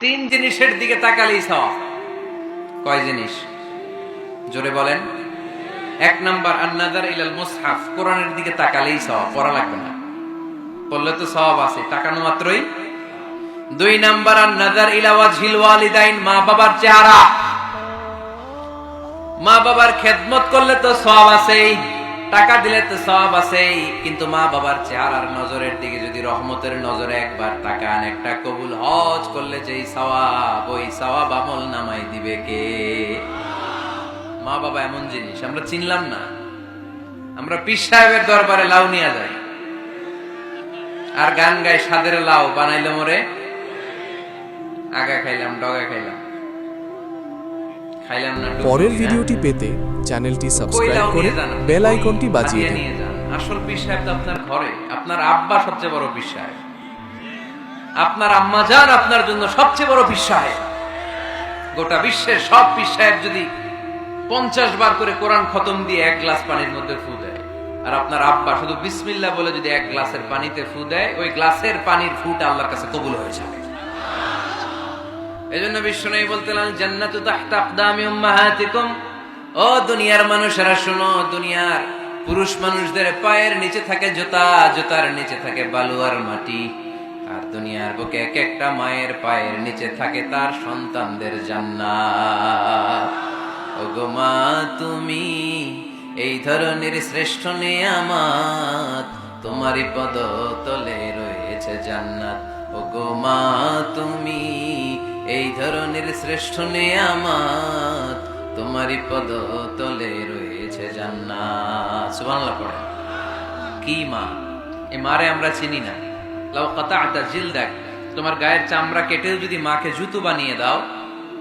তিন জিনিসের দিকে তাকালেই সওয়াব। কয় জিনিস? জোরে বলেন। এক নাম্বার আন-নাযার ইলাল মুসহাফ, কোরআনের দিকে তাকালেই সওয়াব, পড়া লাগবে না, পড়লে তো সওয়াব আছে, তাকানো মাত্রই। দুই নাম্বার আন-নাযার ইলা ওয়াজহিল ওয়ালিদাইন, মা বাবার চেহারা, মা বাবার খেদমত করলে তো সওয়াব আছেই, টাকা দিলে তো সওয়াব আছেই, কিন্তু মা বাবার চেহারার নজরের দিকে যদি রহমতের নজরে একবার তাকান, একটা কবুল হজ করলে যেই সওয়াব, ওই সওয়াব আমল নামাই দিবে কে? মা বাবা এমন জিনিস আমরা চিনলাম না। আমরা পীর সাহেবের দরবারে লাউ নিয়ে যাই আর গান গাই, সাদের লাউ বানাইলো মোরে, আগা খাইলাম ডগা খাইলাম, খাইলাম না। পরের ভিডিওটি পেতে চ্যানেলটি সাবস্ক্রাইব করে বেল আইকনটি বাজিয়ে দিন। আসল পীর সাহেব তো আপনার ঘরে, আপনার আব্বা সবচেয়ে বড় পীর সাহেব, আপনার আম্মা জান আপনার জন্য সবচেয়ে বড় পীর সাহেব। গোটা বিশ্বের সব পীর সাহেব যদি 50 বার করে কোরআন খতম দিয়ে এক গ্লাস পানির মধ্যে ফু দেয়, আর আপনার আব্বা শুধু বিসমিল্লাহ বলে যদি এক গ্লাসের পানিতে ফু দেয়, ওই গ্লাসের পানির ফুটা আল্লাহর কাছে কবুল হয়ে যাবে। এজন্য বিশ্বনবী বলতেন, জান্নাতু তাহতা আকদামি উম্মাহাতিকুম, ও দুনিয়ার মানুষেরা শোনো, দুনিয়ার পুরুষ মানুষদের পায়ের নিচে থাকে জুতা, জুতার নিচে থাকে বালু আর মাটি, আর দুনিয়ার বুকে এক একটা মায়ের পায়ের নিচে থাকে তার সন্তানদের জান্নাত। ওগো মা তুমি এই ধরনের শ্রেষ্ঠ নেয়ামত, তোমারই পদ তলে রয়েছে জান্নাত। ওগো মা তুমি এই ধরনের শ্রেষ্ঠ নেয়ামত, তোমারই পদ তলে রয়েছে জান্নাত। সুবহানাল্লাহ পড়ে। কি মা? এই মারে আমরা চিনি না। লাউ কাতা'তা জিলদাক, তোমার গায়ের চামড়া কেটেও যদি মাকে জুতো বানিয়ে দাও,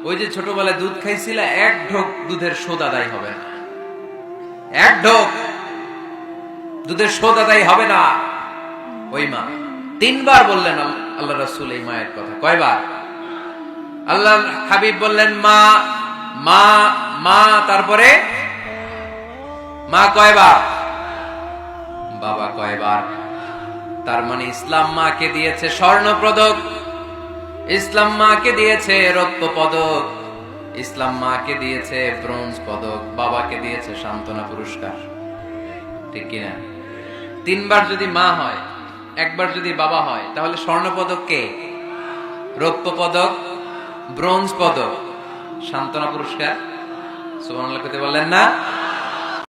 ওই যে ছোটবেলায় দুধ খাইছিলা, এক ঢোক দুধের শোধ আদায় হবে না, এক ঢোক দুধের শোধ আদায় হবে না। ওই মা। 3 বার বললেন আল্লাহ রাসূল এই মায়ের কথা। কয়বার? আল্লাহ হাবিব বললেন মা মা মা, তারপরে মা কয়বার? বাবা কয়বার? তার মানে ইসলাম মাকে দিয়েছে স্বর্ণ পদক, ইসলাম মাকে দিয়েছে রৌপ্য পদক, ইসলাম মাকে দিয়েছে ব্রোঞ্জ পদক, বাবাকে দিয়েছে সান্ত্বনা পুরস্কার। ঠিক কিনা? 3 বার যদি মা হয়, একবার যদি বাবা হয়, তাহলে স্বর্ণ পদক কে? রৌপ্য পদক, ব্রোঞ্জ পদক, সান্ত্বনা পুরস্কার। সুবহানাল্লাহ কইতে বললেন না?